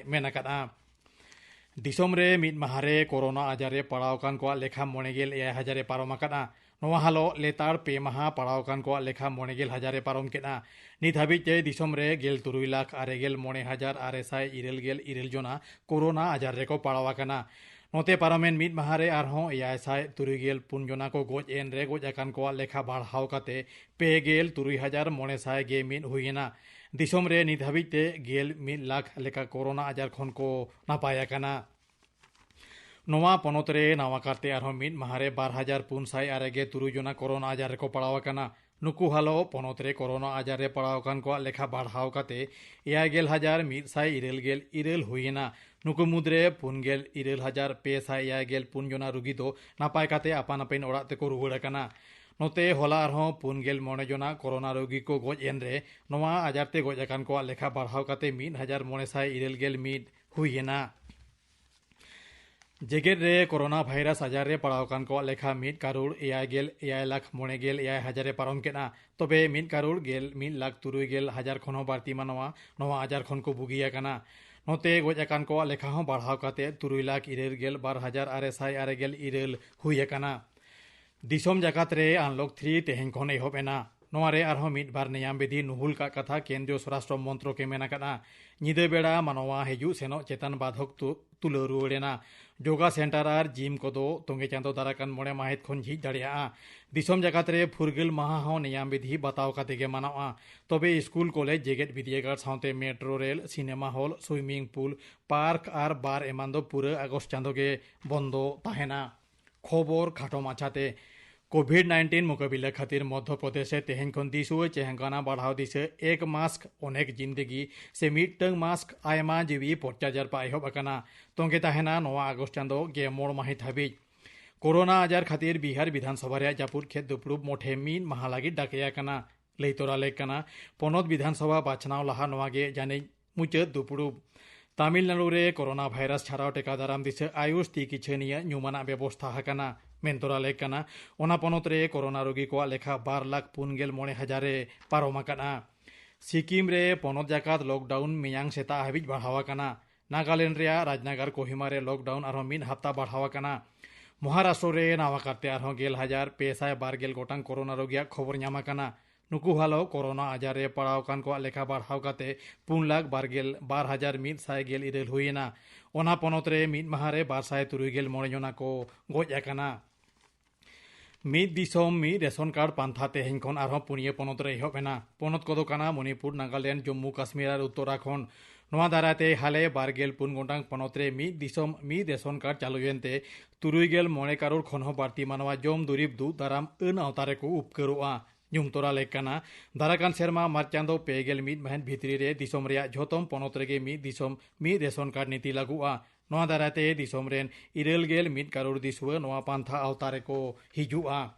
मेनाकादा दिसोम रे मिट महारे कोरोना आजारे पड़ावकान को लेखा मोनेगेल 1000 पारम आकादा नोवा हालो लेतार पे महा पड़ावकान को लेखा मोनेगेल हजारे पारम केना नित हाबिते दिसोम रे गेल 3 लाख आरेगेल मोने हजार आरेसाय इरेल गेल इरेल जना कोरोना आजारे को पड़ावाकाना नोते पारमेन मिट महारे आरहों 6 पुन जना को गोज एन रे गोज अकान को लेखा बाढ़ाव काते पे गेल 3000 मोने साय गे मिट हुईना दिसोम रे नित हाबिते गेल 1 लाख लेखा कोरोना आजार खन को नापायाकाना नोवा पनत रे नावा करते आरहों मिट महारे 2400 जना कोरोना आजार को पड़ावाकाना नुकु हालो पनत रे कोरोना आजार रे पड़ावकान को लेखा बाढ़ाव काते 11,100 इरेल हुईना नुकु मुद्रे 4,500 पुन जना रुगी दो नापाय काते आपान आपेन ओड़ा तेको रुवाड़ाकाना नोते होला आरहों 49 जना कोरोना रोगी को गोज एन रे नोवा आजार ते गोज अकान को लेखा बाढ़ाव काते 1,911 हुईना जेगेट रे कोरोना भाइरस आजार रे पड़ावकान को लेखा 1 करोड़ 1,911,000 पारम केना तबे 1 करोड़ 1,03,000 खन बारती मानवा नवा आजार खन को बुगिया काना नोते गोज अकान को लेखा हूं बढ़ाव काते 3,12,2,900 हुई काना दिसोम जकात रे अनलॉक 3 तेहें खन एहोबेना नोआरे आरहों मिट बार नियाम विधि नुहुल का कथा केंद्रीय स्वराष्ट्र मंत्र के मेना काना निदे बेड़ा मानवा हेजू सेनो चेतन बाधक तुलो रुआड़ेना योगा सेंटर और जिम को तोंगे चांदो दाराकान मोड़े माहित खन झिज दाड़िया दिसोम जगत रे फुरगिल माहा हों नियाम विधि बताव काते गे मानवा तबे स्कूल कॉलेज जेगेट विद्यागार साउते metro rail cinema hall swimming pool park और बार एमान दो पूरे अगस्त चांदो के बंदो ताहेना खबर खाटो माछाते कोविड-19 मुकाबिला खातिर मध्य प्रदेश तेहें खन दिसुए चेहंगाना बढ़ाव दिसे 1 मास्क अनेक जिंदगी से मिटंग मास्क आयमा जीवी प्रचार पाइहब अकाना तोंगे ताहेना नवा अगस्त चांदो गे मोड़ माहित हाबिज कोरोना आजार खातिर बिहार विधानसभा रे जापुर खेत दुपड़ुब मोठे 1 माह लागिद डाकेया काना लैतोरा लेकाना पनत विधानसभा बाछनाव लाहा नवा गे जाने मुचाद दुपड़ुब तमिलनाडु रे कोरोना भाइरस छाड़ाव टेका दाराम दिसे आयुष ती किछनिया न्यूमाना व्यवस्था हकाना मेंतोरा लेकाना ओना पनत रे कोरोना रोगी को लेखा 2,49,000 पारमाकाना सिक्किम रे पनत जाकात लॉकडाउन मियांग सेता हाबिज बढ़ावाकाना नागालैंड रे राजनगर कोहिमा रे लॉकडाउन आरो 1 हफ्ता बढ़ावाकाना महाराष्ट्र रे नावा करते आरो 1,512 गोटांग कोरोना रोगिया खबर न्यामाकाना नुकु हालो कोरोना आजार रे पड़ावकान को लेखा बढ़ाव काते 3,12,100 हुईना ओना पनत रे 1 माह रे 263 जना को गोज अकाना मिद दिसोम मी रेशन कार्ड पांथा तेहें खन आरो पुनिया पनत रे एहोबेना पनत कोदो काना मणिपुर नागालैंड जम्मू काश्मीर और उत्तराखंड नवा दाराते हाले 24 गोटांग पनत रे मिद दिसोम मी रेशन कार्ड चालुयेनते 39 करोड़ खन हो बारती मानवा जम दुरीब दु दाराम अन अवतारे को उपकरोआ ᱧᱩᱢᱛᱚᱨᱟ ᱞᱮᱠᱟᱱᱟ ᱫᱟᱨᱟᱠᱟᱱ ᱥᱮᱨᱢᱟ ᱢᱟᱨᱪ ᱪᱟᱸᱫᱳ 21 ᱢᱟᱹᱦᱤᱛ ᱵᱷᱤᱛᱨᱤ ᱨᱮ ᱫᱤᱥᱚᱢ ᱨᱮᱭᱟᱜ ᱡᱷᱚᱛᱚᱢ ᱯᱚᱱᱚᱛ ᱨᱮᱜᱮ ᱢᱤᱫ ᱫᱤᱥᱚᱢ ᱢᱤᱫ ᱨᱮᱥᱚᱱ ᱠᱟᱨᱰ ᱱᱤᱛᱤ ᱞᱟᱹᱜᱩᱜᱼᱟ ᱱᱚᱣᱟ ᱫᱟᱨᱟᱭᱛᱮ ᱫᱤᱥᱚᱢ ᱨᱮᱱ 1 ᱠᱟᱨᱳᱲ ᱫᱤᱥᱩᱣᱟᱹ ᱱᱚᱣᱟ ᱯᱟᱱᱛᱷᱟ ᱟᱣᱛᱟ ᱨᱮᱠᱚ ᱦᱤᱡᱩᱜᱼᱟ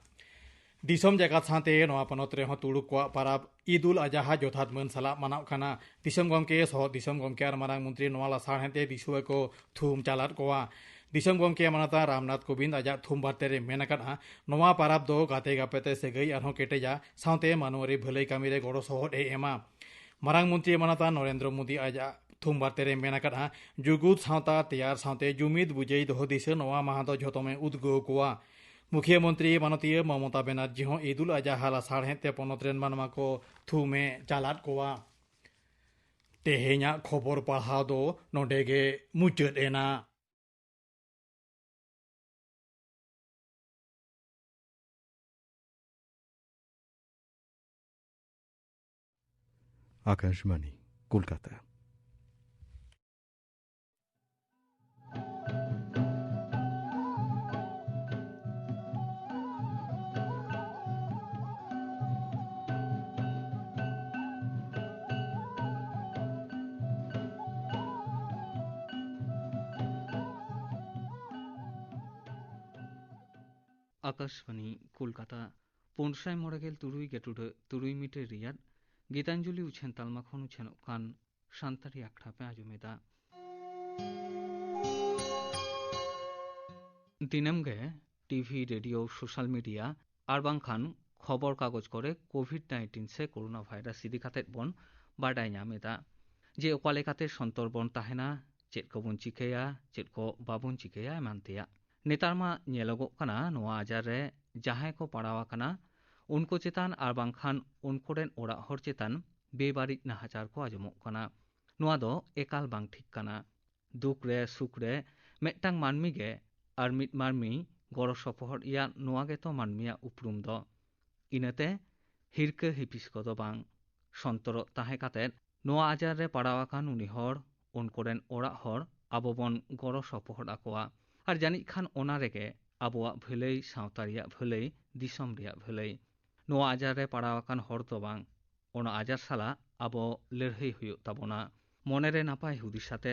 दिसोम जगत साथे नवा पनत रे तुड़ुक को पाराब ईदुल अजहा जथात मन सला मनाव खाना दिसोम गमके सह दिसोम गमके और मारांग मंत्री नवा लासार हेते दिसुआ को थुम चालात कोआ दिसोम गमके मानता रामनाथ कोविंद अजा थुम बारते रे मेनकाना नवा पाराब दो गाते गापेते सेगई आरहों केटेजा साथे मानवरी भलाई कामी रे गड़ो सहद एमा मारांग मंत्री मानता नरेंद्र मोदी अजा थुम बारते रे मेनकाना जुगुत सावता तैयार साथे जुमिद बुझई दो दिसे नवा माह दो झोतमे उद्गो कोआ मुख्यमंत्री मानतीय ममता बनर्जी हों ईदुल अजहा लासार हेते पनत रेन मानवा को थुमे चालात कोआ तेहेኛ खबर पढ़ाव दो नोडेगे मुचाद एना आकाशवाणी कोलकाता आकाशवाणी कोलकाता पोनसाय मोड़गेल तुरुई गेटुड तुरुई मिटे रियाद गीतांजलि उछेन तालमा खन उछेन कान शांतारी आखड़ा पे आजुमेदा दिनम गे टीवी रेडियो सोशल मीडिया और बांखान खबर कागज करे कोविड-19 से कोरोना भाइरस इदी खाते बन बाडाय नामेदा जे ओका लेकाते सन्तर बन ताहेना चेद को बन चिकाया चेद को बाबन चिकाया एमान तेया नेतार मा nyelogok kana noa ajar re jahay ko padawa kana उनको चेतान आर बांखान उनकोरेन ओड़ा हर चेतान बेबारिक नाहाचार को आजमोग kana noa do ekal bang ठीक kana दुख रे सुख रे मेटांग मानमी गे आर मिट मानमी गड़ सपोहर या noa गे तो मानमिया उपरुम दो इनते हिरके हिपिस को दो बांग सन्तर ताहे काते noa ajar re padawa kan uni hor उनकोरेन ओड़ा हर आबोबन गड़ सपोहर आकोआ आर जानिक खान ओना रेगे आबोआ भलै सावतारिया भलै दिसम रिया भलै noa ajar re padawakan hor do bang ona ajar sala abo lerhei huyo tabona monere napai hudi sate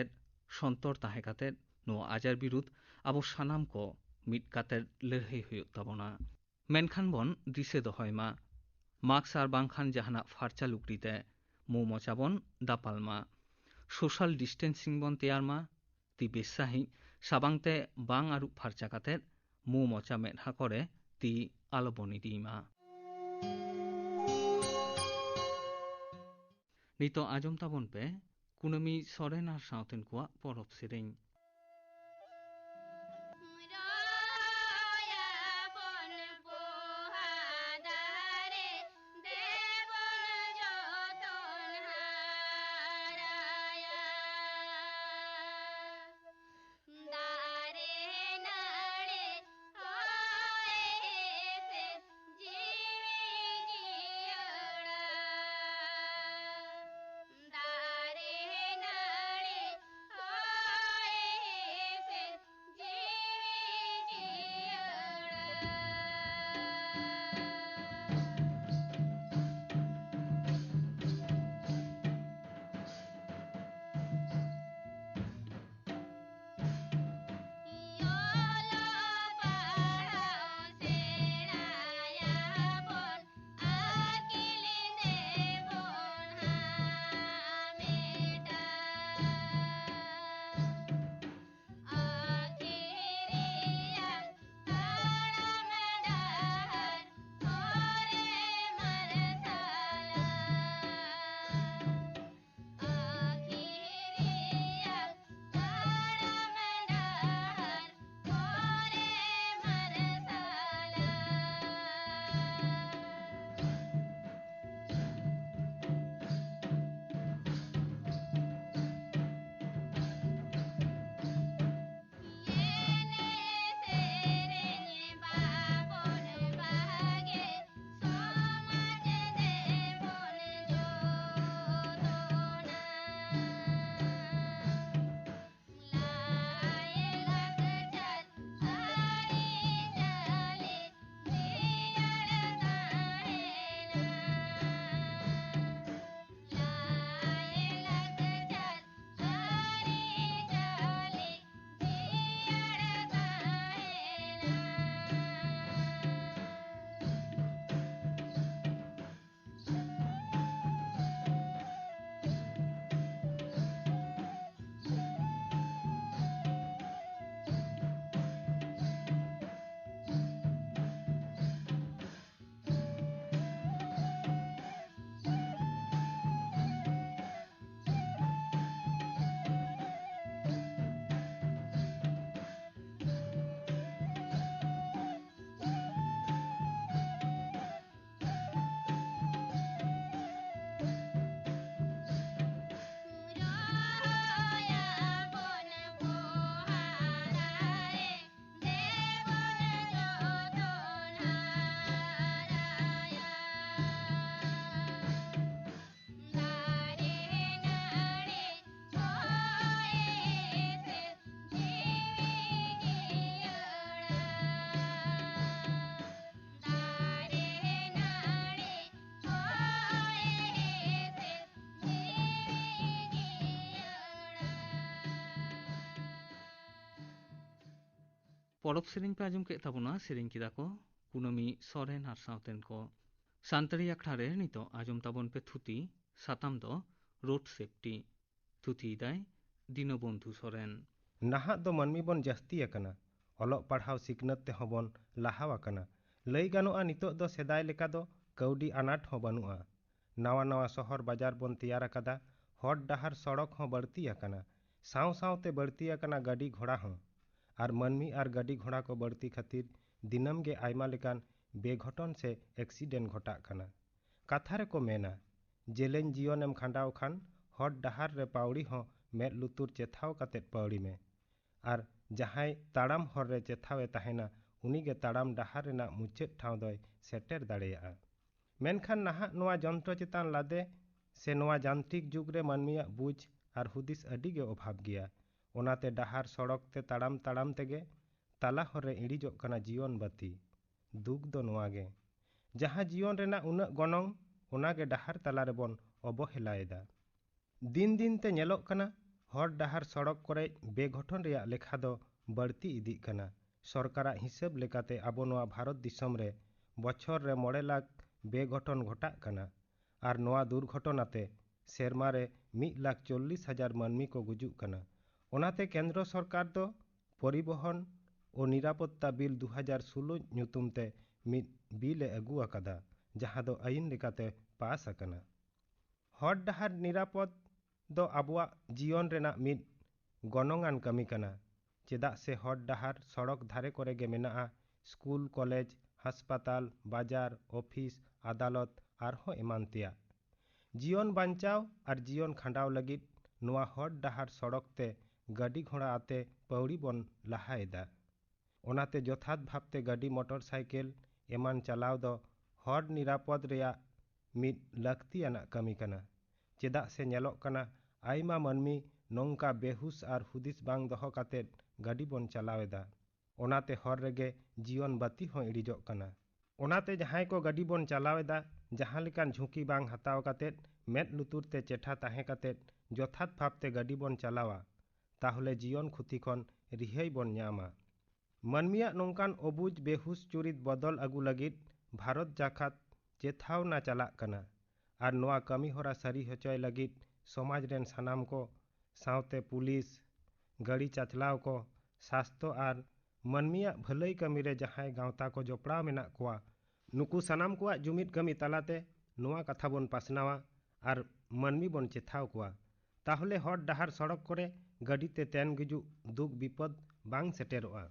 sontor tahe kate noa ajar birud abo sanam ko mit kate lerhei huyo tabona menkhan bon dise dohoy ma mask ar bangkhan jahana farcha lukrite mu mochabon dapalma social distancing bon teyarma ti besahi sabangte bang aru farcha kate mu mocha metha kore ti aloboni dima Nito ajom tabon pe kunami soren ar sauten kuwa porop sering porop sering pe ajom ke tabona sering kida ko kunami soren ar sauten ko santari akthare nito ajom tabon pe thuti satam do road safety thuti dai dinobondhu soren नाहक दो मनमी बन जास्ती अकना ऑलोक पढ़ाव सिकनत ते हबन लाहाव अकना लई गानोआ नितो दो सेदाय लेका दो कौडी अनाट हो बनुआ नावा नावा शहर बाजार बन तैयार अकदा हर डहार सड़क हों बढ़ती आकना साव सावते बढ़ती आकना गाड़ी घोड़ा हों और मनमी और गाड़ी घोड़ा को बढ़ती खातिर दिनम गे आयमा लेकान बेघटन से एक्सीडेंट घटाग कना। कथा रे को मेना जेलेन जीवन खांडाव खान हर डहार रे पावड़ी हों मेद लुतुर चेथाव कातेत पावड़ी में और जहां ताड़ाम हर रे चेथावे तहेना उनीगे ताड़ाम डहार रेना मुचाद ठाव दय सेटेर दाड़ेयागा। मेनखान नाहाग नोआ जंत्र चेतान लादे से नोआ जांत्रिक जुग रे मानमिया बुझ और हुदिस अडिगे अभाव गया ओनाते डहार सड़क ते ताड़ाम ताड़ाम तेगे ताला हर रे इड़िजोग कना जीवन बाती। दुख दो नोआगे जहां जीवन रेना उन्नत गनंग ओनागे डहार ताला रे बन अवहेलाएदा। दिन दिन ते नेलोग कना हर डहार सड़क करे बेघटन रेया लेखा दो बढ़ती इदिग कना। सरकारा हिसाब लेकाते आबो नोआ भारत दिसम रे बछर रे 9 लाख बेघटन घटाग कना और नोआ दुर्घटनाते सेरमा रे 1,40,000 मानमी को गुजुग कना। ओनाते केंद्र सरकार दो परिवहन और निरापत्ता बिल 2016 ᱧᱩᱛᱩᱢ ते मिद बिले अगू आकादा जहां दो आईन लेकाते पास आकना। हर डहार निरापद दो आबुआ जीवन रेना मिद गनंगान कमी कना चेदा से हर डहार सड़क धारे करे गे मेनाआ स्कूल कॉलेज हासपाताल बाजार ऑफिस अदालत आरहों एमान तेया। जीवन बांचाव और जीवन खांडाव लगित नोआ हर डहार सड़क ते गाड़ी घोड़ा आते पौड़ी बन लहाएदा। ओनाते जथात भावते गाड़ी मोटरसाइकिल एमान चलाव दो हर निरापद रेया मिद लाक्तियाना कमी कना चेदा से नेलोग कना आयमा मानमी नोंका बेहुस और हुदिस बांग दहो कातेत गाड़ी बन चलावेदा ओनाते हर रेगे जीवन बाती हों इड़िजोग कना। ओनाते जहां को गाड़ी बन चलावेदा जहां लेकान झुंकी बांग हताव कातेत मेद लुतुर ते चेठा ताहे कातेत जथात भावते गाड़ी बन चलावा ताहले जीवन खुती खन रिहाई बन ᱧᱟᱢᱟ। मानमिया नोंकान अबुज बेहुस चुरित बदल अगू लगित भारत जाकात चेथाव ना चलाग कना और नोआ कमी होरा सारी होचय लगित समाज रेन सानाम को सावते पुलिस गाड़ी चाचलाव को स्वास्थ्य और मानमिया भलाई कमी रे जहां गावता को जोपड़ा मेना कोआ नुकु सानाम कोआ जुमित कमी तालाते नोआ कथा बन पासनावा और मानमी बन चेथाव कोआ ताहले हर डहार सड़क करे गाड़ी ते तेन गुजु दुख विपद बांग सेटेरोआ।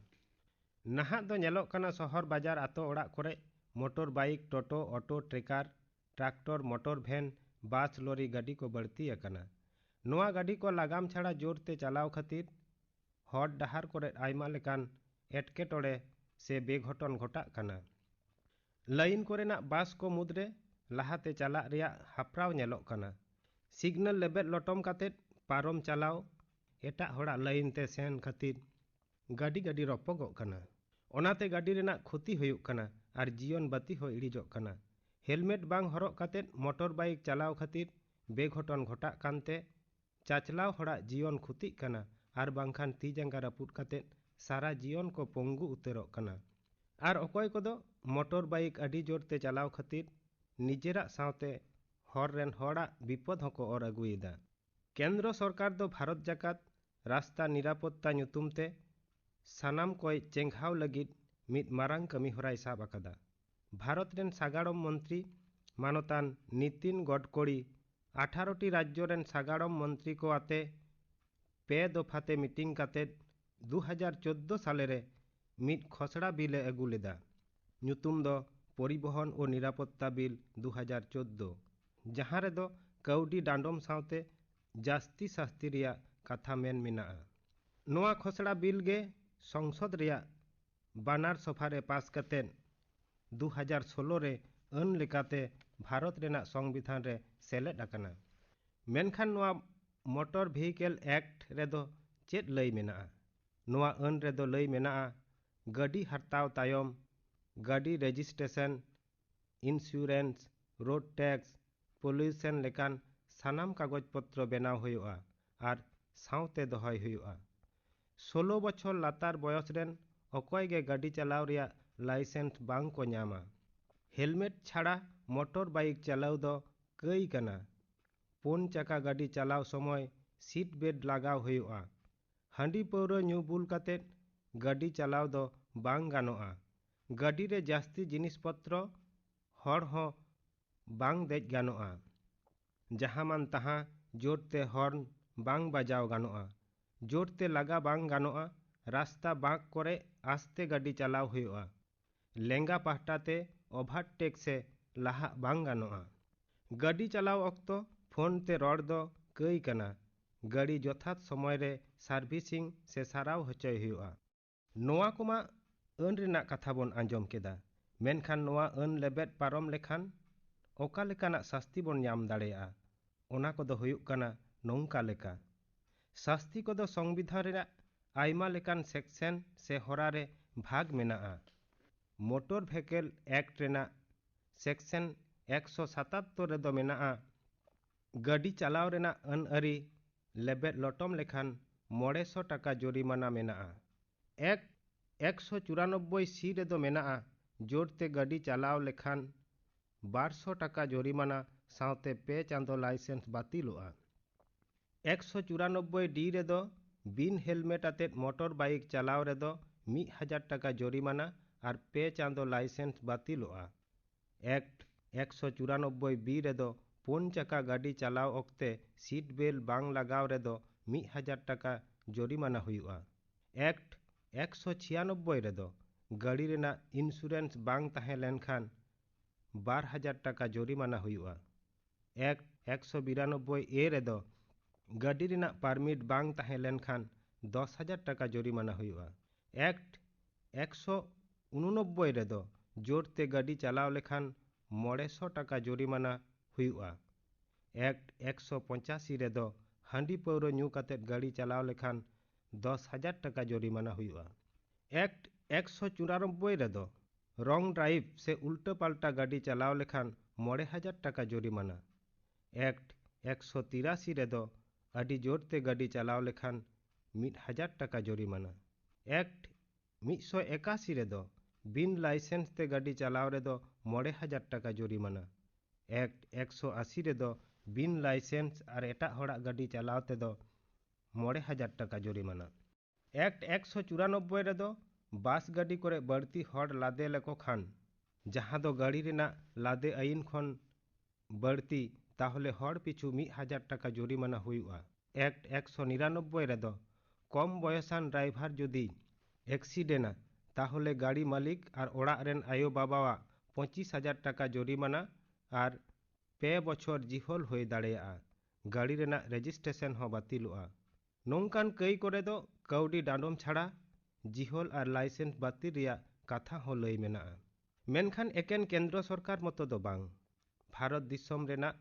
नाहाग दो नेलोग कना शहर बाजार आतो ओड़ा करे मोटर बाइक टोटो ऑटो ट्रेकार tractor motor van bus lorry गाड़ी को बढ़ती आकना। नोआ गाड़ी को लगाम छाड़ा जोर ते चलाव खातिर हर डहार करे आयमा लेकान एटकेटोड़े से बेघटन घटाग कना। लाइन कोरेना बस को मुद्रे लाहाते चला रेया हापराव नेलोग कना सिग्नल लेबेद लोटम कातेत पारम चलाव एटा होड़ा लाइन ते सेन खातिर गाड़ी गाड़ी रपगोग कना ओनाते गाड़ी रेना क्षति हुयुग कना और जीवन बाती हो इड़िजोग कना। हेलमेट बांग हरक कातेत मोटर बाइक चलाव खातिर बेघटन घटाग कानते चाचलाव होड़ा जीवन क्षति कना और बांखान ती जांगा रापुद कातेत सारा जीवन को पंगु उतरोग कना और अकोय कोदो मोटर बाइक अडी जोरते चलाव खातिर निजेरा सावते हर रेन होड़ा विपद होको और अगुएदा। केंद्र सरकार दो भारत जाकात रास्ता निरापत्ता ᱧᱩᱛᱩᱢ ते सानाम कोय चेंघाव लगित मिद मारांग कमी होराय साब आकादा। भारत रेन सागाड़म मंत्री मानतान नितिन गडकरी 18टी राज्य रेन सागाड़म मंत्री को आते पे दफाते मीटिंग कातेत 2014 साले रे मिद खसड़ा बिले अगू लेदा ᱧᱩᱛᱩᱢ दो परिवहन और निरापत्ता बिल 2014 जहां रे दो कौडी डांडम सावते जास्ती शास्ति रिया कथा मेन मिनाआ। नोआ खसड़ा बिल गे संसद रिया बानार सभा रे पास कतेन 2016 रे अन लेकाते भारत रेना संविधान रे सेलेद आकना। मेनखान नोआ मोटर व्हीकल एक्ट रे दो चेद लई मेनाआ नोआ अन रे दो लई मेनाआ गाड़ी हरताव तायम गाड़ी registration insurance road tax pollution लेकान सानाम कागज पत्र बनाव हुयुआ और सावते दोहय हुयुआ। 16 बछर लातार बयस रेन अकोय गे गाड़ी चलाव रिया लाइसेंस बांग को ᱧᱟᱢᱟ। हेलमेट छाड़ा मोटर बाइक चलाव दो कई कना। 4 चाका गाड़ी चलाव समय सीट बेल्ट लगाव हुयुआ। हांडी पौरा ᱧᱩ बुल कातेत गाड़ी चलाव दो बांग गानोआ। गाड़ी रे जास्ती जिनिस पत्र हर हो बांग देज गानोआ जहां मान तहां जोरते हॉर्न बांग बाजाव गानोआ, जोरते लगा बांग गानोआ, रास्ता बांक करे आस्ते गाड़ी चलाव हुआ, लेंगा पाहटाते ओभारटेक से लाहा बांग गानोआ। गाड़ी चलाव अक्तो फोन ते रॉड दो कई कना, गाड़ी जथात समय रे सार्विसिंग से साराव होचय हुआ। नोआ कोमा अन रिना कथा बोन आंजम केदा, मेनखान नोआ अन लेबेद पारम लेखान ओका लेकाना शास्ति बोन नाम दाड़ेया। ओना कोदो हुयुक कना नोंका लेका, शास्ति कोदो संविधान रे आयमा लेकान सेक्शन से होरा रे भाग मेनाआ। मोटर व्हीकल एक्ट रेना सेक्शन 177 रे दो मेनाआ, गाड़ी चलाव रेना अन अरी लेबेद लटम लेखान 500 टाका जोरिमाना मेनाआ। एक्ट 194 सी रे दो मेनाआ, जोरते गाड़ी चलाव लेखान 1200 टाका जोरिमाना सावते 2 चांदो लाइसेंस बातिलोआ। 194 डी रे दो बिन हेलमेट आते मोटर बाइक चलाव रे दो 1000 टाका जोरिमाना और 2 चांदो लाइसेंस बातिलोआ। एक्ट 194 बी रे दो 4 चका गाड़ी चलाव ओक्ते सीट बेल्ट बांग लगाव रे दो 1000 टाका जोरिमाना हुआ। एक्ट 196 रे दो गाड़ी रेना इंश्योरेंस बांग तहे लेनखान 12,000 टाका जोरिमाना हुआ। एक्ट 192 ए रे दो गाड़ी रेना परमिट बांग तहे लेनखान 10,000 टाका जोरिमाना हुआ। एक्ट 189 रे दो जोरते गाड़ी चलाव लेखान 500 टाका जोरिमाना हुआ। एक्ट 185 रे दो हांडी पौरो न्यू काते गाड़ी चलाव लेखान 10,000 टाका जोरिमाना हुआ। एक्ट 194 रे दो रॉन्ग ड्राइव से उल्टा पाल्टा गाड़ी चलाव लेखान 9,000 टाका जोरिमाना। एक्ट 183 रे दो अडी जोरते गाड़ी चलाव लेखान 1,000 टाका जोरिमाना। एक्ट 181 रे दो बिन लाइसेंस ते गाड़ी चलाव रे दो 9,000 टाका जोरिमाना। एक्ट 180 रे दो बिन लाइसेंस और एटा होड़ा गाड़ी चलाव ते दो 9,000 टाका जोरिमाना। एक्ट 194 रे दो बास गाड़ी करे बढ़ती हॉड़ लादे लेको खान जहां दो गाड़ी रेना लादे आइन खन बढ़ती ताहले हॉड़ पिछू 1,000 टाका जोरिमाना हुआ। एक्ट 199 रे दो कम बयसान ड्राइवर जुदी एक्सीडेंटा ताहले गाड़ी मालिक और ओड़ा रेन आयो बाबावा 25,000 टाका जोरिमाना और 2 बछर जिहोल होय दाड़ेया। गाड़ी रेना रजिस्ट्रेशन हो बातिलोआ। नोंकान कई करे दो कौडी डांडोम छाड़ा जिहोल और लाइसेंस बातिल रिया कथा हो लई मेनाआ। मेनखान एकेन केंद्र सरकार मतो दो बांग, भारत दिसम रेना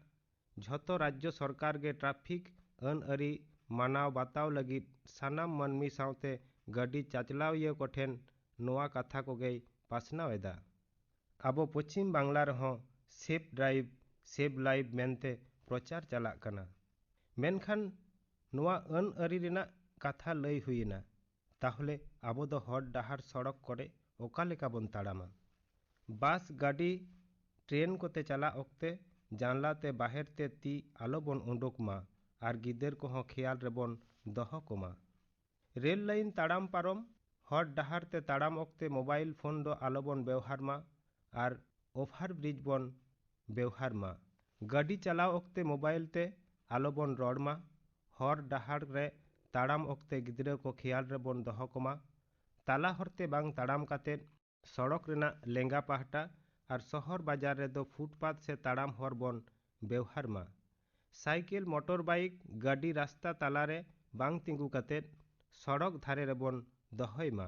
झतो राज्य सरकार गे ट्रैफिक अन अरी मानाव बाताव लगी सानाम मानमी सावते गाड़ी चाचलाव ये कोठेन नोआ कथा को गई पासनाव एदा। आबो पश्चिम बांगला रहो सेफ ड्राइव सेफ लाइफ मेनते प्रचार चलाक कना। मेनखान नोआ अन अरी रेना कथा लई हुईना ताहले आबो दो हॉट डाहार सड़क करे ओका लेका बोन ताड़ामा। बास गाड़ी ट्रेन कोते चला ओक्ते जानला ते बाहर ते ती आलो बोन उंडुक मा और गिदर को हो ख्याल रे बोन दहो कोमा। रेल लाइन ताड़ाम पारम हॉट डाहार ते ताड़ाम ओक्ते मोबाइल फोन दो आलो बोन व्यवहार मा और ओभार ब्रिज बोन व्यवहार मा। गाड़ी चलाव ओक्ते मोबाइल ते आलो बोन रॉड मा। हॉर डाहार रे ताड़ाम ओक्ते गिदरे को ख्याल रे बोन दहो कोमा। ताला हरते बांग ताड़ाम काते सड़क रेना लेंगा पाहटा और शहर बाजार रे दो फुटपाथ से ताड़ाम हर बोन व्यवहार मा। साइकिल मोटर बाइक गाड़ी रास्ता तालारे बांग तिंगू काते सड़क धारे रे बोन दहोय मा।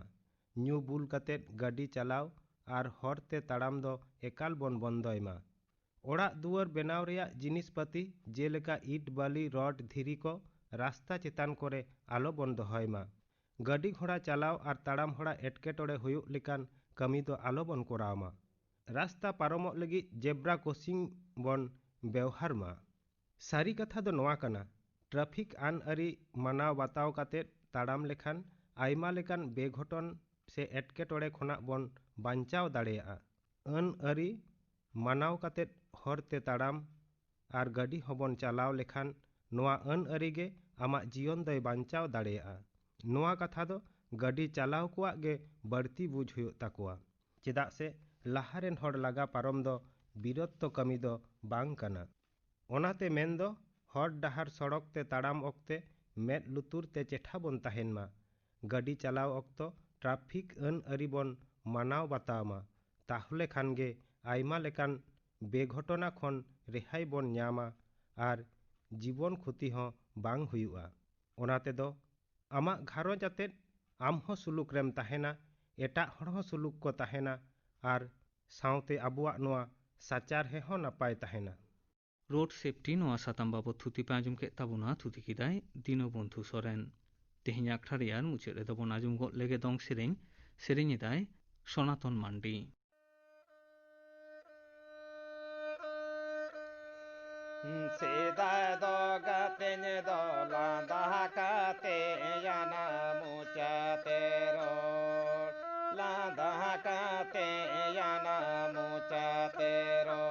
न्यू बुल काते गाड़ी चलाव और हरते ताड़ाम दो एकाल बोन बंदोय मा। ओड़ा दुआर बेनाव रेया जिनिस पाती जेलेका ईट बाली रड धीरी को रास्ता चेतान करे आलो बोन दहोय मा। गाड़ी घोड़ा चलाव और ताड़ाम होड़ा एटकेटोड़े हुयुक लेकान कमी दो आलो बोन कोराव मा। रास्ता पारमोग लगी जेब्रा क्रॉसिंग बोन व्यवहार मा। सारी कथा दो नोआ कना ट्रैफिक आन अरी मानाव बाताव काते ताड़ाम लेखान आयमा लेकान बेघटन से एटकेटोड़े खोना बोन बांचाव दाड़ेया। अन अरी मानाव काते हरते ताड़ाम और गाड़ी होबन चलाव लेखान नोआ अन अरी गे आमा जीवन दय बांचाव दाड़ेया। नोआ कथा दो गाड़ी चलाव कुआ गे बढ़ती बुझ हुयुक ताकुआ चेदा से लाहारेन हर लगा पारम दो बिरत्तो कमी दो बांग कना। ओनाते मेन दो हर डाहर सड़क ते ताड़ाम ओक्ते मेद लुतुर ते चेठा बन तहेन मा गाड़ी चलाव ओक्तो ट्राफिक अन अरी बन मानाव बतावमा ताहले खान गे आयमा लेकान बेघटना खन रेहाई बन ᱧᱟᱢᱟ आर जीवन क्षति हो बांग हुयुआ ओनाते दो आमाग घारोज आतेद आम हो सुलुक रेम तहेना एटा हड़ हो सुलुक को तहेना आर साउते आबुआ नोआ साचार हे हो नापाय तहेना रोड सेफ्टी नोआ साताम बाबद थुति पे आंजम के ताबुना थुति किदाय दिनो बंधु सोरेन तेहनी आखड़ा रेयार मुचाद रे दोबन आंजम गो लेगे दंग सेरें सेरें एदाय सनातन मांडी। Sida do gatenye do landa kate yana mucha tero landa kate yana mucha tero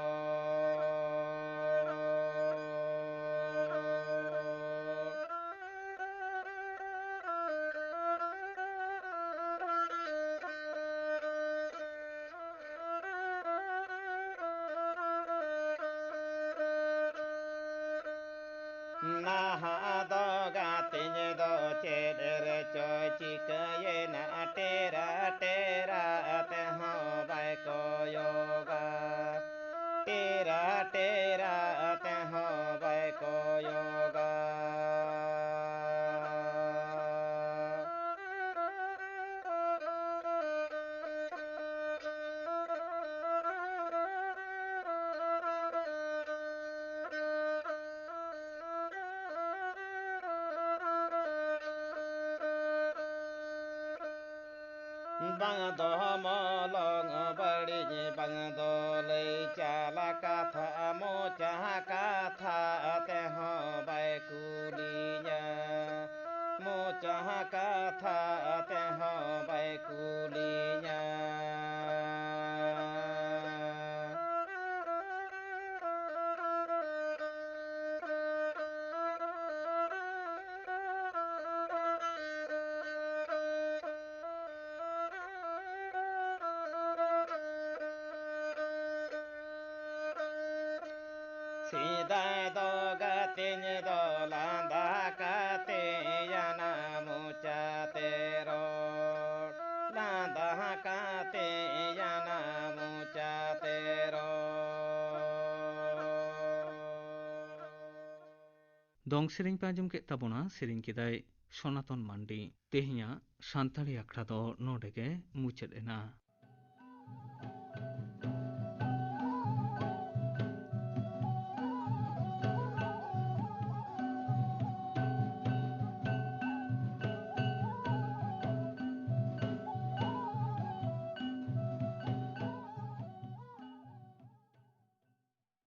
Naha do gatinye do cheder choy chikaye na tera tera te ho bai ko yoga tera tera te ho bai ko yoga bang do mo long bari bang do le chala katha mo cha katha te ho bai kulinya mo cha katha te ho bai kulinya Sida do gatinye do landa kate yana mucha tero landa kate yana mucha tero दंग सेरें पे आंजम के ताबुना सेरें किदाय सनातन मांडी तेहनिया सान्ताली आखड़ा दो नोडे के मुचाद एना।